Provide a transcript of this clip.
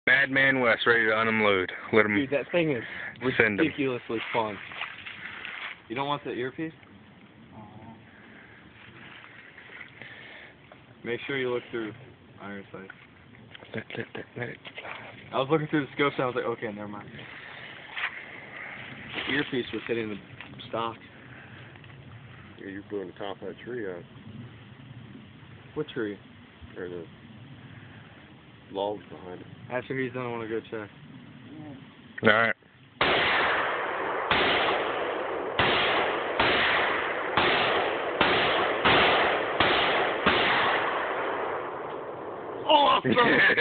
Madman West ready to unload. Let him Dude, that thing is send him. ridiculously fun. You don't want the earpiece? Make sure you look through iron sight. Let it I was looking through the scopes and I was like, okay, never mind. The earpiece was hitting the stock. Yeah, you're blowing the top of that tree out. What tree? Or the logs behind it. After he's done, I want to go check. Alright. Awesome!